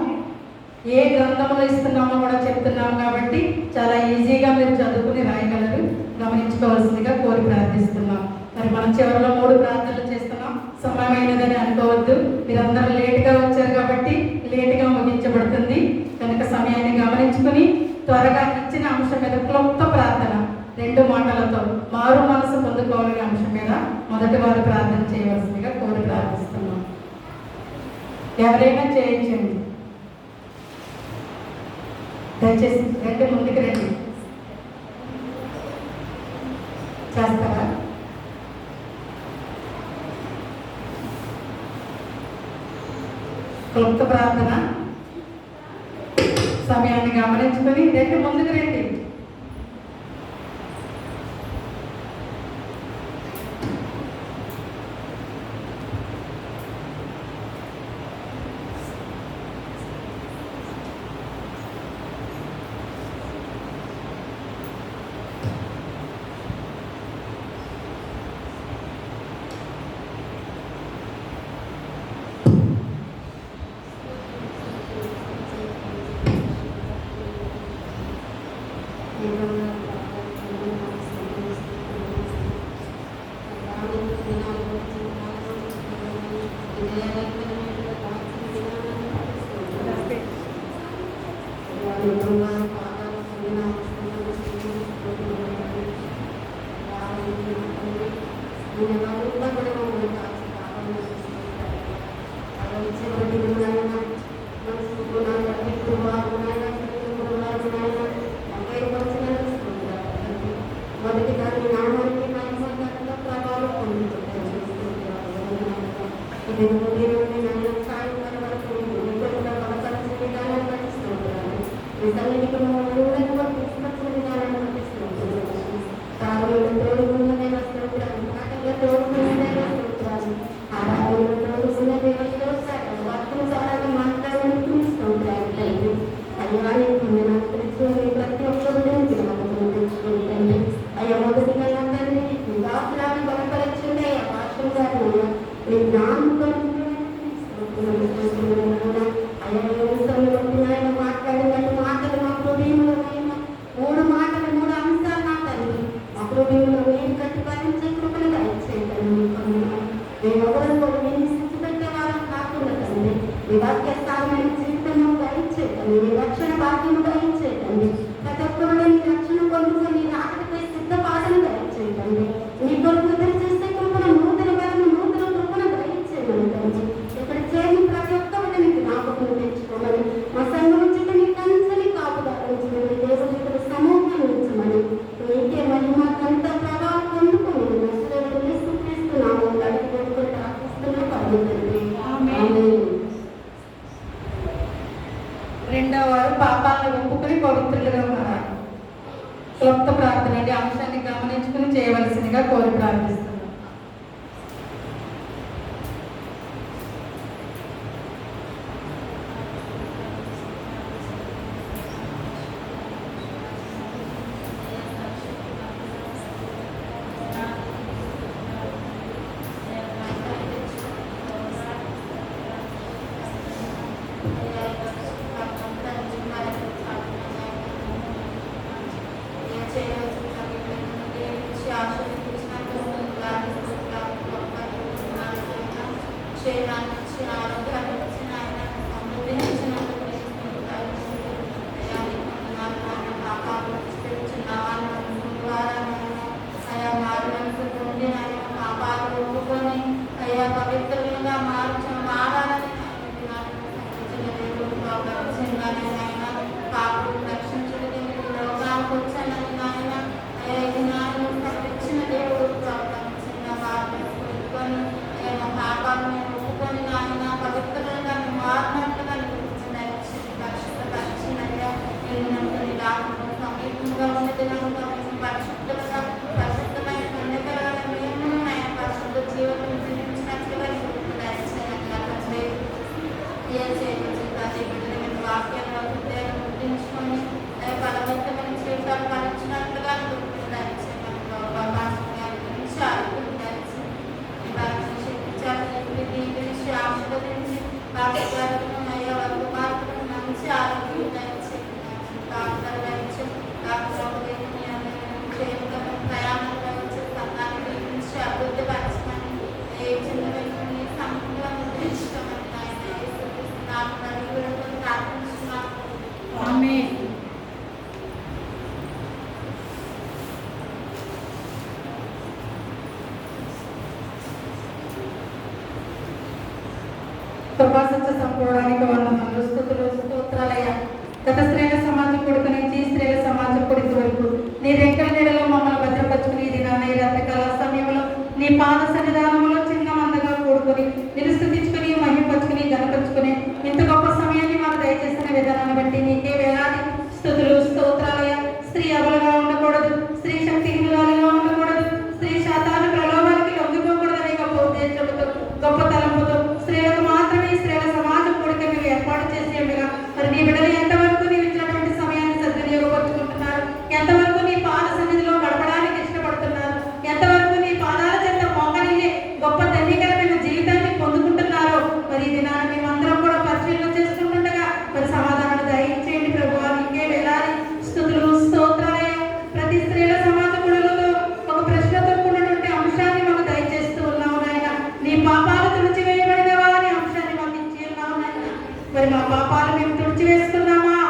ఏ గ్రంథంలో ఇస్తున్నామో కూడా చెప్తున్నాము కాబట్టి చాలా ఈజీగా మీరు చదువుకుని రాయగలరు. గమనించుకోవాల్సిందిగా కోరి ప్రార్థిస్తున్నాం. మరి మనం చివరిలో 3 ప్రార్థనలు చేస్తున్నాం. సమయమైనదని అనుకోవద్దు. మీరందరూ లేటుగా వచ్చారు కాబట్టి లేటుగా ముగించబడుతుంది కనుక సమయాన్ని గమనించుకుని త్వరగా ఇచ్చిన అంశం మీద క్లుప్త ప్రార్థన 2 మాటలతో మారు మనసు పొందుకోవాలనే అంశం మీద మొదటి వారు ప్రార్థన చేయవలసిందిగా కోరి ప్రార్థిస్తున్నాం. ఎవరైనా చేయించండి దయచేసి. 2 ముందుకు రండి. క్లుప్త ప్రార్థన సమయాన్ని గమనించుకొని రండి, ముందుకు రండి. రెండవ వారు పాపాలను ఒప్పుకొని పవిత్రులుగా ఉన్నారు. క్లుప్త ప్రార్థన అంటే అంశాన్ని గమనించుకుని చేయవలసిందిగా కోరి ప్రార్థిస్తున్నాను. కృపాసత్య సంపూర్ణానికి వందనాలు, స్తుతులు, స్తోత్రాలయ్యా. గత స్త్రీల సమాజం కొడుకు నుంచి స్త్రీల సమాజం కొడుకు వరకు నీ రెక్కల నీడలో మమ్మల్ని భద్రపరుచుకుని ఇది నాన్న ఈ రాత్రికాల సమయంలో నీ పాద సన్నిధానంలో చిన్న మందగా కూడుకొని నిరుస్థించుకుని మహిమపరుచుకుని గణపరుచుకుని మరి మా పాపాలు మేము తుడిచివేస్తున్నామా?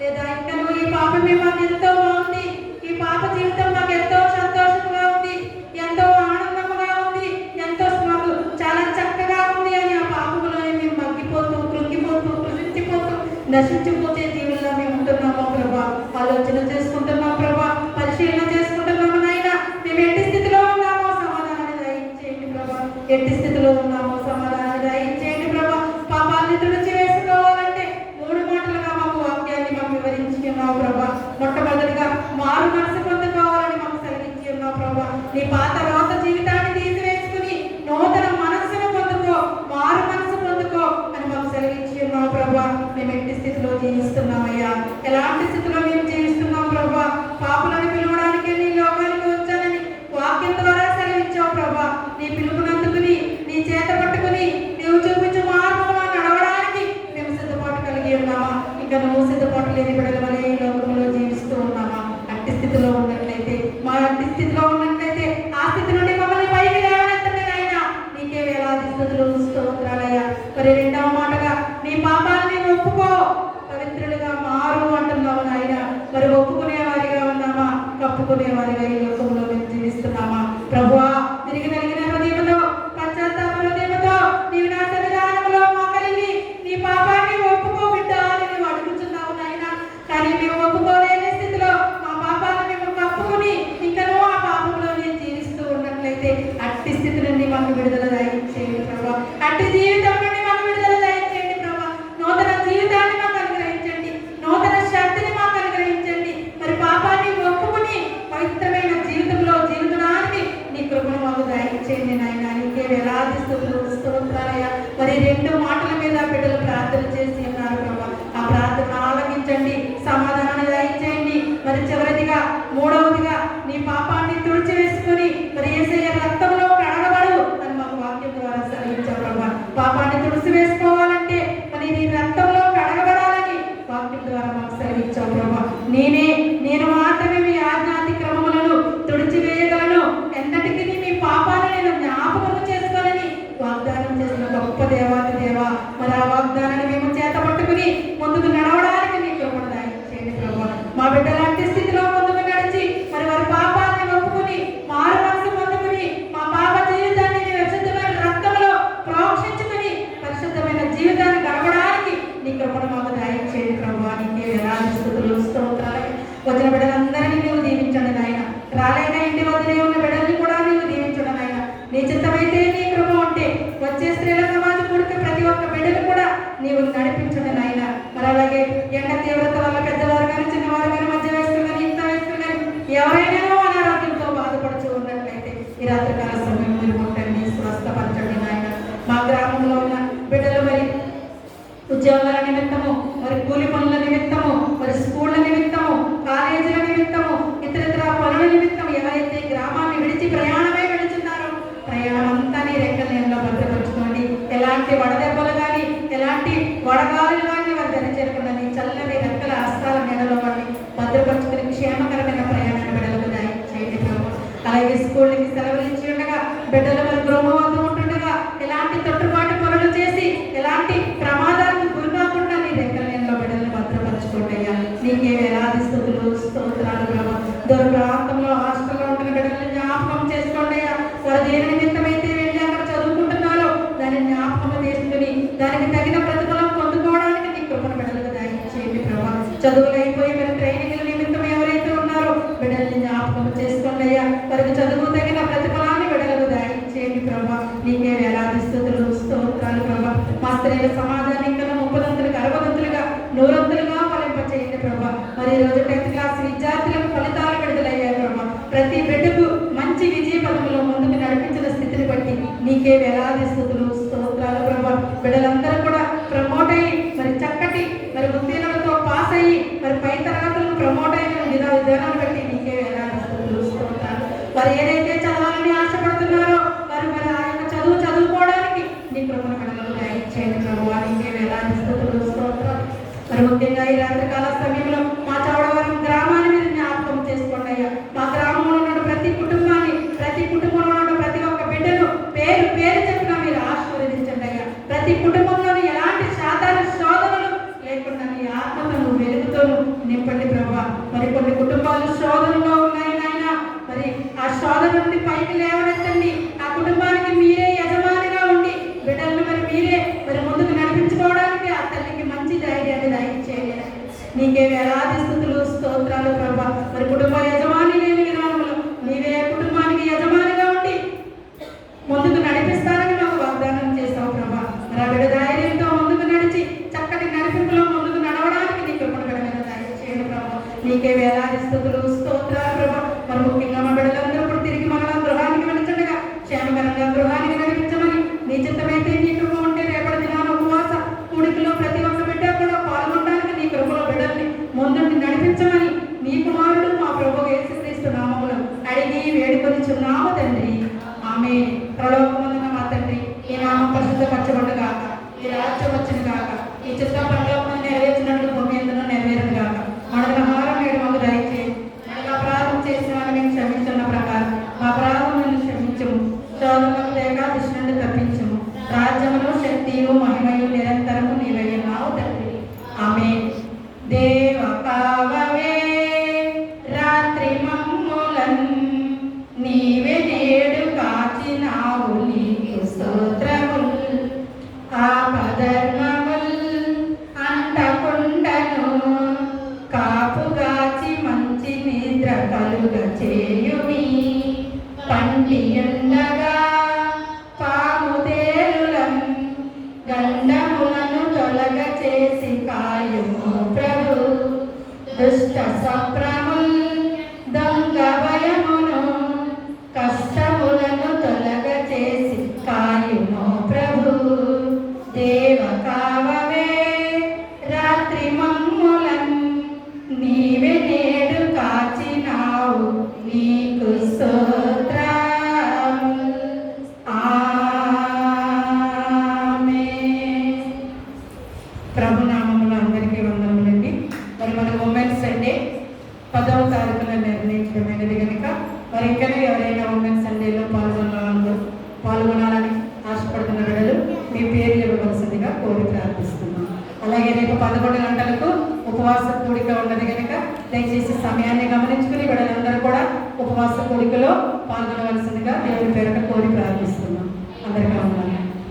లేదా ఇంకనూ ఈ పాపమే మాకు ఎంతో బాగుంది, ఈ పాప జీవితం మాకు ఎంతో సంతోషంగా ఉంది, ఎంతో ఆనందంగా ఉంది, ఎంతో మాకు చాలా చక్కగా ఉంది అని ఆ పాపములోనే మేము మగ్గిపోతూ కృంగిపోతూ కృషించిపోతూ నశించిపోతే జీవుల్లో మేము ఉంటున్నామా ప్రభా? ఆలోచన చేసుకుంటున్నాం ప్రభా, పరిశీలన చేసుకుంటున్నాము నాయనా. మేము ఎట్టి స్థితిలో ఉన్నామో సమాధానాన్ని దయచేయండి ప్రభా, ఎట్టి స్థితిలో ఉన్నామో సమాధానాన్ని దయచేయండి ప్రభా. పాపాన్ని తుడిచి వేసుకోవాలంటే 3 మాటలుగా మాకు వాక్యాన్ని మాకు వివరించి ఉన్నావు ప్రభా. మొట్టమొదటిగా మారు మనసు పొందుకోవాలని మాకు సెలవించి ఉన్నావు ప్రభా. నీ పాత రోత జీవితాన్ని తీసివేసుకుని నూతన మనస్సును పొందుకో, మారు మనసు పొందుకో అని మాకు సెలవించి ఉన్నావు ప్రభా. మేము ఎట్టి స్థితిలో జీవిస్తున్నామయ్యా, ఎలాంటి స్థితిలో మేము జీవిస్తున్నాం ప్రభా? పాపులను పిలవడానికి నీ లోకానికి వచ్చానని వాక్యం ద్వారా సెలవిచ్చావు ప్రభా. నీ పిలుపునందుకుని నీ చేత పట్టుకుని నీవు చూపించు మార్గంలో నడవడానికి మేము సిద్ధపాటు కలిగి ఉన్నామా? ఇంకా నువ్వు సిద్ధపాటు లేని బిడ్డల వలె ఈ లోకంలో జీవిస్తూ ఉన్నామా? అట్టి స్థితిలో ఉన్నట్లయితే, మా అట్టి స్థితిలో ఉన్నట్లయితే ఆ స్థితి నుండి మమ్మల్ని పైకి లేవనెత్తండి నాయనా. నీకే వేలాది స్థుతులు స్తోత్రాలయ్యా. మరి 2వ మాటగా నీ పాపాలని ఒప్పుకో, పవిత్రులుగా మారు అంటున్నావు నాయన. మరి ఒప్పుకునే వారిగా ఉన్నామా? కప్పుకునే వారిగా ఈ లోకంలో మేము జీవిస్తున్నామా? ప్రభువా, తిరిగి నలిగిన హృదయంతో పశ్చాత్తాప హృదయంతో నీవు నా సన్నిధానంలో మోకరిల్లి నీ పాపాన్ని ఒప్పుకో బిడ్డ అని నువ్వు అడుగుతున్నావు నాయన. కానీ మేము ఒప్పుకోలేని స్థితిలో మా పాపాలను మేము కప్పుకుని ఇంకనూ ఆ పాపంలో నేను జీవిస్తూ ఉన్నట్లయితే అట్టి స్థితి నుండి మాకు విడుదల దయచేయండి ప్రభా. అట్టి జీవితం నుండి మాకు విడుదల దయచేయండి ప్రభా. నూతన జీవితాన్ని మాకు అనుగ్రహించండి, నూతన శక్తిని మాకు అనుగ్రహించండి. మరి పాపాన్ని ఒప్పుకుని పవిత్రమైన జీవితంలో జీవితానికి నీ కృపను మాకు దయచేయండి నాయన. నీకే వేలాది స్తుతులు స్తోత్రాలయ్యా. మరి 2 మాటల మీద బిడ్డలు ప్రార్థన చేసి ఉన్నారు ప్రభా. ఆ ప్రార్థన ఆలకించండి, సమాధానాన్ని దయచేయండి. మరి చివరిదిగా 3వదిగా నీ పాపాన్ని తుడిచివేసుకుని మరి యేసయ్య రక్తంలో కడగబడు అని మాకు వాక్యం ద్వారా సెలవించావు ప్రభా. పాపాన్ని తుడిచివేసుకోవాలంటే మరి నీ రక్తంలో కడగబడాలని వాక్యం ద్వారా మాకు సెలవించావు ప్రభా. నేను మాత్రమే మీ ఆజ్ఞాతిక్రమములను తుడిచివేయగలను, ఎన్నటికీ మీ పాపాన్ని నేను జ్ఞాపకం చేసుకోవాలని వాగ్దానం చేసిన గొప్ప దేవాది దేవా. మరి ఆ వాగ్దానాన్ని మేము చేత పట్టుకుని ముందుకు నడవడానికి నీ కృపను దయచేయండి ప్రభా. మా బిడ్డలాంటి స్థితిలో ముందుకు నడిచి మరి వారి పాపాన్ని ఒప్పుకుని మారు మనసు పొందుకుని మా పాప జీవితాన్ని నీ పరిశుద్ధమైన రక్తంలో ప్రోక్షించుకుని పరిశుద్ధమైన జీవితాన్ని గడపడానికి నీ కృపను మాకు దయచేయండి ప్రభా. నీకే వేలాది స్తుతులు స్తోత్రాలు. వచ్చిన బిడ్డలందరినీ నీవు దీవించండి నాయన. రాలేక ఇంటి వద్దనే ఉన్న బిడ్డల్ని కూడా నీవు దీవించండి నాయన. నీ చిత్తమైతే నీ కృప ఉంటే వచ్చే స్త్రీల సమాజ కూడిక ప్రతి ఒక్క బిడ్డను కూడా నీవు నడిపించండి నాయన. మరి అలాగే ఎండ తీవ్రత వల్ల పెద్దవారు కానీ చిన్నవారు కానీ మధ్య వయస్కులు కానీ ఇంత వయస్కులు కానీ ఎవరైనా అనారోగ్యంతో బాధపడుతూ ఉన్నట్లయితే ఈ రాత్రికాల సమయం మీరు ముట్టండి, స్వస్థపరచండి నాయన. మా గ్రామంలో ఉన్న బిడ్డలు మరి ఉద్యోగాల నిమిత్తము, మరి కూలి పనుల నిమిత్తము, మరి స్కూళ్ళ నిమిత్తము, కాలేజీల నిమిత్తము, ఇతర పనుల నిమిత్తం ఎవరైతే గ్రామాన్ని విడిచి ప్రయాణమై వెళుతున్నారో ప్రయాణం అంతా నీ రెక్కల నీళ్ళలో భద్రపరచుకోండి. ఎలాంటి వడదెబ్బలు కానీ ఎలాంటి వడగాలులు కానీ వారు దరిచేరకుండా నీ చల్లని రెక్కల హస్తాల నీడలో వారిని భద్రపరచుకుని క్షేమకరమైన ప్రయాణాన్ని బిడ్డలకు దయచేయండి ప్రభు. అలాగే స్కూళ్ళకి సెలవులు ఇచ్చి ఉండగా బిడ్డలు మరి గృహం వద్ద ఉంటుండగా ఎలాంటి తొట్టుపాటు పనులు చేసి ఎలాంటి ప్రమాదాలకు గురి కాకుండా నీ రెక్కల నీళ్ళలో బిడ్డలను భద్రపరచుకోండి అయ్యా. నీకే వేలాది స్తుతులు స్తోత్రాలు ప్రభు. దూర ప్రాంతంలో హాస్టల్లో ఉంటున్న బిడ్డలను జ్ఞాపకం చేసుకోండి అయ్యా. వారు దేని నిమిత్తమైతే వెళ్ళి అక్కడ చదువుకుంటున్నారో దాన్ని జ్ఞాపకం చేసుకుని దానికి తగిన ప్రతిఫలం పొందుకోవడానికి నీ కృపను బిడ్డలకు దయచేయండి ప్రభు. చదువులు అయిపోయి మరి ట్రైనింగ్ల నిమిత్తం ఎవరైతే ఉన్నారో బిడ్డల్ని జ్ఞాపకం చేసుకోండి అయ్యా. వారికి చదువు తగిన ప్రతిఫలాన్ని బిడ్డలకు దయచేయండి ప్రభు. నీకే వేలాది స్తుతులు స్తోత్రాలు ప్రభు. మా స్త్రీల సమాజాన్ని ఇంకా 30 60 100 ఫలింపచేయండి ప్రభు. మరి ఈ రోజు 10th క్లాస్ విద్యార్థులకు ఫలితాలు విడుదలయ్యాయి ప్రభు. ప్రతి బిడ్డకు మంచి విజయ పథంలో ముందుకు నడిపించిన స్థితిని బట్టి నీకే వేలాది స్తుతులు స్తోత్రాలు ప్రభు. బిడ్డలందరూ కూడా ప్రమోట్ అయ్యి మరి చక్కటి మరి ఉత్తీర్ణలతో పాస్ అయ్యి మరి పై తరగతులకు ప్రమోట్ అయిన విధానాన్ని బట్టి నీకే వేలాది స్తుతులు స్తోత్రాలు. వారు ఏదైతే చదవాలని ఆశపడుతున్నారో వారు మరి ఆ యొక్క చదువుకోవడానికి నీ కృపను బిడ్డలకు దయచేయండి ప్రభు. నీకే వేలాది స్తుతులు స్తోత్రాలు. మరి ముఖ్యంగా ఈ రాత్రికాల సమయంలో మా చౌడవరం గ్రామాన్ని మీరు జ్ఞాపకం చేసుకోండి అయ్యా. మా గ్రామంలో ఉన్న ప్రతి కుటుంబాన్ని, ప్రతి కుటుంబంలో ఉన్న ప్రతి ఒక్క బిడ్డను పేరు పేరు చెప్పిన మీరు ఆశీర్వదించండి అయ్యా. ప్రతి కుటుంబంలోని ఎలాంటి శాతాన్ని శోధన నీకే వేలాది స్థుతులు స్తోత్రాలు ప్రభా. మరి కుటుంబ యజమాని లేని విధానంలో నీవే కుటుంబానికి యజమానిగా ఉండి ముందుకు నడిపిస్తానని మాకు వాగ్దానం చేస్తావు ప్రభా. మరి ఆ బిడ్డ ధైర్యంతో ముందుకు నడిచి చక్కటి నడిపింపులో ముందుకు నడవడానికి నీ కృపను చేయండి ప్రభా. నీకే వేలాది స్థుతులు స్తోత్రాలు ప్రభా. మరి ముఖ్యంగా మా బిడ్డలందరూ ఇప్పుడు తిరిగి మరలా గృహానికి వెళ్తుండగా క్షేమకరంగా గృహానికి నడిపించమని నీ చిత్తమైతే నీ కృప ఉంటే రేపటి దినాన ఉపవాస కూడికలో ప్రతి ఒక్క బిడ్డ కూడా పాల్గొనడానికి నీ కృపలో బిడ్డల్ని ముందుండి నడిపించమని నీ కుమారుడు మా ప్రభు యేసుక్రీస్తు నామములో అడిగి వేడుకొనిచున్నాము తండ్రి. ఆమె ప్రలోకమందున మా తండ్రి ఈ నామం పరిశుద్ధపరచబడు గాక, ఈ రాజ్యం వచ్చును గాక, ఈ చిత్తం పరలోకం నెరవేర్చినట్లు భూమి ఎందున నెరవేరును గాక. మనకు ఆహారం నేడు మాకు దయచేసి మనకు అపరాధం చేసిన వారిని మేము క్షమించున్న ప్రకారం మా అపరాధములను క్షమించము, శోధనకు లేక దుష్టు నుండి తప్పించము. రాజ్యమును శక్తియు మహిమయు నిరంతరము నీవై ఉన్నావు తండ్రి. ఆమె దేవ కావవే రాత్రి మమ్ములన్ నీవే నేడు కాచినావు నీకు స్తోత్రముల్. ఆపధర్మముల్ అంటకుండను కాపుగాచి మంచి నిద్ర కలుగ చేయుమి. పండియుండగా పాము తేలులం గండములను తొలగ చేసి కాయుము ప్రభు. దుష్ట సప్రముల్ దొంగ భయమును కష్టములను తొలగ చేసి కాయుము ప్రభు. దేవ కావవే రాత్రి మమ్ములన్ నీవే నేడు కాచినావు నీకు స్తోత్రముల్. ఆమేన్. ప్రభునామములో అందరికీ వందనములండి. మరి మన ఉమెన్స్ సండే 10వ తారీఖున నిర్ణయించడమైనది కనుక మరి ఇంకా ఎవరైనా ఉమెన్స్ సండేలో పాల్గొనాలని ఆశపడుతున్న బిడ్డలు మీ పేరు ఇవ్వవలసిందిగా కోరి ప్రార్థిస్తున్నాం. అలాగే రేపు 11 గంటలకు ఉపవాస కూడిక ఉన్నది కనుక దయచేసి సమయాన్ని గమనించుకుని బిడ్డలందరూ కూడా ఉపవాస కూడికలో పాల్గొనవలసిందిగా దేవుని పేరుట కోరి ప్రార్థిస్తున్నాం. అందరికీ వందనాలు.